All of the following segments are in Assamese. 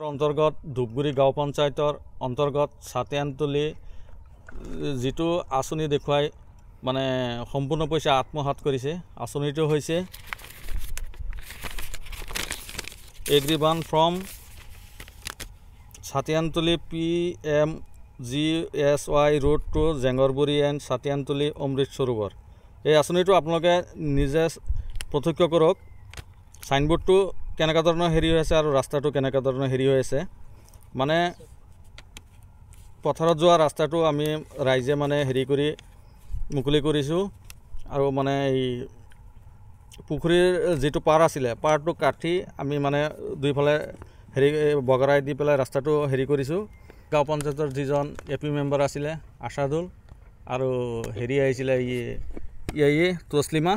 অন্তৰ্গত ধূপগুৰি গাঁও পঞ্চায়তৰ অন্তৰ্গত ছাতিয়ানতলী যিটো আঁচনি দেখুৱাই মানে সম্পূৰ্ণ পইচা আত্মসাৎ কৰিছে। আঁচনিটো হৈছে এগ্ৰিবান from Chatiyantali PMGSY road to Jengraburi and Chatiyantali Amrit Sarovar. এই আঁচনিটো আপোনালোকে নিজে প্ৰত্যক্ষ কৰক। সাইনবোৰ্ডটো কেনেকুৱা ধৰণৰ হেৰি হৈ আছে আৰু ৰাস্তাটো কেনেকুৱা ধৰণৰ হেৰি হৈ আছে। মানে পথাৰত যোৱা ৰাস্তাটো আমি ৰাইজে মানে হেৰি কৰি মুকলি কৰিছোঁ আৰু মানে এই পুখুৰীৰ যিটো পাৰ আছিলে পাৰটো কাটি আমি মানে দুইফালে হেৰি বগৰাই দি পেলাই ৰাস্তাটো হেৰি কৰিছোঁ। গাঁও পঞ্চায়তৰ যিজন AP মেম্বাৰ আছিলে আছাদুল আৰু হেৰি আহিছিলে তছলিমা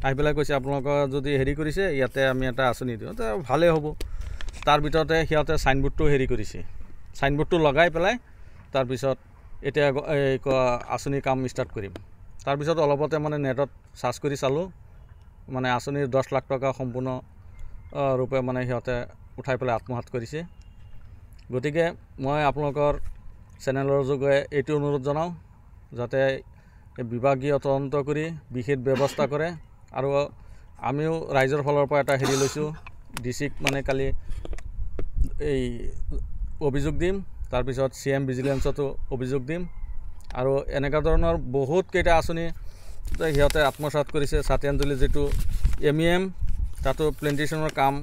আহি পেলাই কৈছে আপোনালোকৰ যদি হেৰি কৰিছে ইয়াতে আমি এটা আঁচনি দিওঁ, তো ভালেই হ'ব। তাৰ ভিতৰতে সিহঁতে চাইনবোৰ্ডটো হেৰি কৰিছে, চাইনবোৰ্ডটো লগাই পেলাই তাৰপিছত এতিয়া আঁচনি কাম ষ্টাৰ্ট কৰিম। তাৰপিছত অলপতে মানে নেটত চাৰ্চ কৰি চালোঁ, মানে আঁচনিৰ 10 লাখ টকা সম্পূৰ্ণ ৰূপে মানে সিহঁতে উঠাই পেলাই আত্মসাৎ কৰিছে। গতিকে মই আপোনালোকৰ চেনেলৰ যোগে এইটো অনুৰোধ জনাওঁ যাতে বিভাগীয় তদন্ত কৰি বিশেষ ব্যৱস্থা কৰে। আৰু আমিও ৰাইজৰ ফালৰ পৰা এটা হেৰি লৈছোঁ, ডিচিক মানে কালি এই অভিযোগ দিম, তাৰপিছত CM ভিজিলেন্সতো অভিযোগ দিম। আৰু এনেকুৱা ধৰণৰ বহুত কেইটা আঁচনি সিহঁতে আত্মসাৎ কৰিছে। ছাতিয়ানতলী যিটো MEM তাতো প্লেণ্টেশ্যনৰ কাম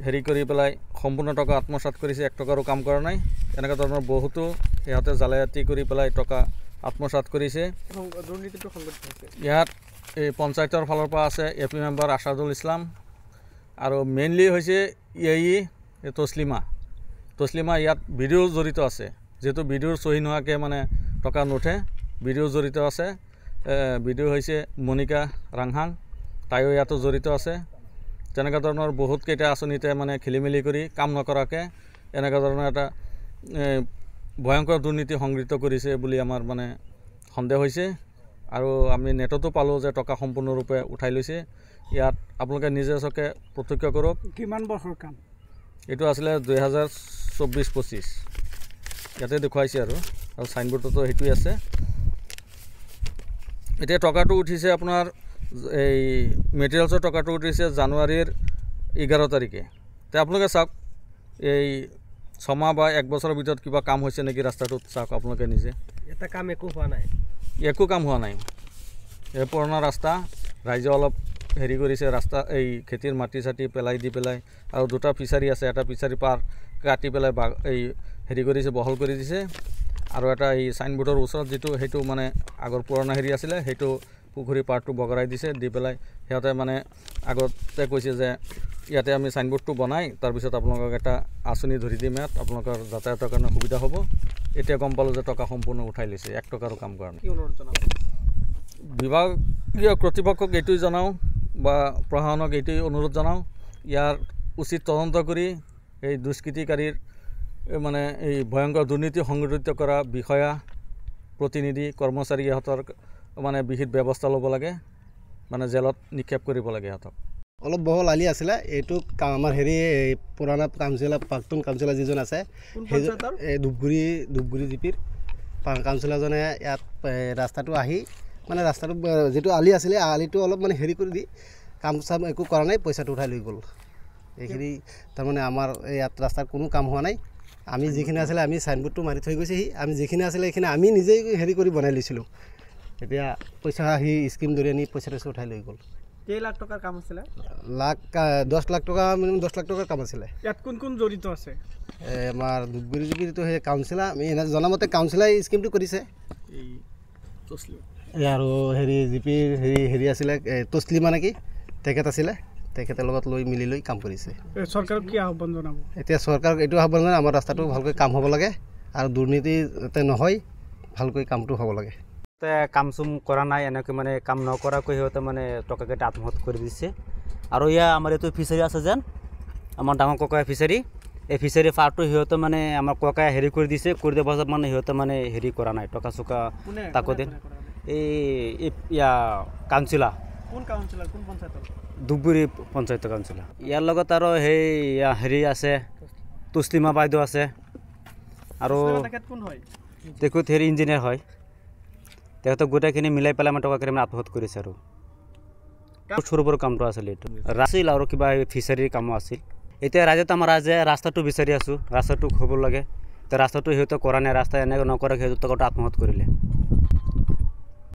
হেৰি কৰি পেলাই সম্পূৰ্ণ টকা আত্মসাৎ কৰিছে, 1 টকাৰো কাম কৰা নাই। এনেকুৱা ধৰণৰ বহুতো সিহঁতে জালিয়াতি কৰি পেলাই টকা আত্মসাৎ কৰিছে। ইয়াত এই পঞ্চায়তৰ ফালৰ পৰা আছে AP মেম্বাৰ আছাদুল ইছলাম আৰু মেইনলি হৈছে তছলিমা ইয়াত ভিডিঅ' জড়িত আছে। যেহেতু ভিডিঅ'ৰ চহী নোহোৱাকৈ মানে টকা নুঠে, ভিডিঅ' জড়িত আছে। ভিডিঅ' হৈছে মনিকা ৰাংহাং, তাইও ইয়াতো জড়িত আছে। তেনেকুৱা ধৰণৰ বহুত কেইটা আঁচনিতে মানে খেলি মেলি কৰি কাম নকৰাকৈ এনেকুৱা ধৰণৰ এটা ভয়ংকৰ দুৰ্নীতি সংঘটিত কৰিছে বুলি আমাৰ মানে সন্দেহ হৈছে। আৰু আমি নেটতো পালোঁ যে টকা সম্পূৰ্ণৰূপে উঠাই লৈছে। ইয়াত আপোনালোকে নিজে চকে প্ৰত্যক্ষ কৰক। কিমান বছৰ কাম? এইটো আছিলে 2024-25 ইয়াতে দেখুৱাইছে আৰু চাইনবোৰ্ডতো সেইটোৱে আছে। এতিয়া টকাটো উঠিছে আপোনাৰ এই মেটেৰিয়েলছৰ টকাটো উঠিছে জানুৱাৰীৰ 11 তাৰিখে। তে আপোনালোকে চাওক এই 6 মাহ বা 1 বছৰৰ ভিতৰত কিবা কাম হৈছে নেকি ৰাস্তাটোত, চাওক আপোনালোকে নিজে। এটা কাম একো হোৱা নাই, একো কাম হোৱা নাই। এই পুৰণা ৰাস্তা ৰাইজে অলপ হেৰি কৰিছে, ৰাস্তা এই খেতিৰ মাটি চাটি পেলাই দি পেলাই আৰু 2টা ফিচাৰী আছে, এটা ফিচাৰী পাৰ কাটি পেলাই এই হেৰি কৰিছে, বহল কৰি দিছে। আৰু এটা এই চাইনবোৰ্ডৰ ওচৰত যিটো সেইটো মানে আগৰ পুৰণা হেৰি আছিলে সেইটো পুখুৰী পাৰটো বগৰাই দিছে, দি পেলাই সিহঁতে মানে আগতে কৈছে যে ইয়াতে আমি চাইনবোৰ্ডটো বনাই তাৰপিছত আপোনালোকক এটা আঁচনি ধৰি দিম, ইয়াত আপোনালোকৰ যাতায়াতৰ কাৰণে সুবিধা হ'ব। এতিয়া গম পালোঁ যে টকা সম্পূৰ্ণ উঠাই লৈছে, 1 টকাৰো কাম কৰা নাই। বিভাগীয় কৰ্তৃপক্ষক এইটোৱে জনাওঁ বা প্ৰশাসনক এইটোৱে অনুৰোধ জনাওঁ, ইয়াৰ উচিত তদন্ত কৰি এই দুষ্কৃতিকাৰীৰ মানে এই ভয়ংকৰ দুৰ্নীতি সংঘটিত কৰা বিষয়া প্ৰতিনিধি কৰ্মচাৰী ইহঁতৰ মানে বিহিত ব্যৱস্থা ল'ব লাগে, মানে জেলত নিক্ষেপ কৰিব লাগে ইহঁতক। অলপ বহল আলি আছিলে, এইটো আমাৰ হেৰি পুৰণা কাউন্সিলাৰ প্ৰাক্তন কাউন্সিলাৰ যিজন আছে সেই ধূপগুৰি জিপিৰ কাউন্সিলাৰজনে ইয়াত ৰাস্তাটো আহি মানে ৰাস্তাটো যিটো আলি আছিলে আলিটো অলপ মানে হেৰি কৰি দি কাম চাম একো কৰা নাই, পইচাটো উঠাই লৈ গ'ল। এইখিনি তাৰমানে আমাৰ ইয়াত ৰাস্তাৰ কোনো কাম হোৱা নাই। আমি যিখিনি আছিলে আমি চাইনবোৰ্ডটো মাৰি থৈ গৈছেহি, আমি যিখিনি আছিলে সেইখিনি আমি নিজেই হেৰি কৰি বনাই লৈছিলোঁ। এতিয়া পইচা আহি স্কিম ধৰি আনি পইচাটো উঠাই লৈ গ'ল। কেই লাখ টকাৰ কাম আছিলে? 10 লাখ টকা, মিনিমাম 10 লাখ টকাৰ কাম আছিলে। ইয়াত কোন কোন জড়িত আছে? আমাৰ ধূপগুৰি জিপিৰটো সেই কাউন্সিলাৰ, আমি এনে জনামতে কাউন্সিলাৰে স্কিমটো কৰিছে। আৰু হেৰি জিপিৰ হেৰি আছিলে তছলিমা নেকি, তেখেত আছিলে, তেখেতৰ লগত লৈ মিলি লৈ কাম কৰিছে। চৰকাৰক কি আহ্বান জনাব? এতিয়া চৰকাৰক এইটো আহ্বান জনাব, আমাৰ ৰাস্তাটো ভালকৈ কাম হ'ব লাগে আৰু দুৰ্নীতি যাতে নহয়, ভালকৈ কামটো হ'ব লাগে। কাম চুম কৰা নাই, এনেকৈ মানে কাম নকৰাকৈ সিহঁতে মানে টকাকেইটা আত্মসাৎ কৰি দিছে। আৰু আমাৰ এইটো ফিচাৰী আছে যেন, আমাৰ ডাঙৰ ককাই ফিচাৰী, এই ফিচাৰী পাৰটো সিহঁতে মানে আমাৰ ককাই হেৰি কৰি দিছে, কৰি দিয়া পাছত মানে সিহঁতে মানে হেৰি কৰা নাই, টকা চকা তাকো দিন। এই কাউন্সিলাৰ, কোন কাউন্সিলাৰ, কোন পঞ্চায়তৰ? ধূপগুৰি পঞ্চায়তৰ কাউন্সিলাৰ। ইয়াৰ লগত আৰু সেই হেৰি আছে তছলিমা বাইদেউ আছে আৰু তেখেত কোন হয় তেখেত হেৰি ইঞ্জিনিয়াৰ হয় তেখেতক গোটেইখিনি মিলাই পেলাই মই টকাখিনি মানে আত্মসাৎ কৰিছে আৰু সৰু সৰু কামটো আছিল এইটো আছিল আৰু কিবা ফিচাৰীৰ কামো আছিল এতিয়া ৰাইজেতো আমাৰ ৰাইজে ৰাস্তাটো বিচাৰি আছোঁ ৰাস্তাটো হ'ব লাগে তো ৰাস্তাটো সিহঁতে কৰা নাই ৰাস্তা এনেকৈ নকৰাকৈ সিহঁতে টকাটো আত্মসাৎ কৰিলে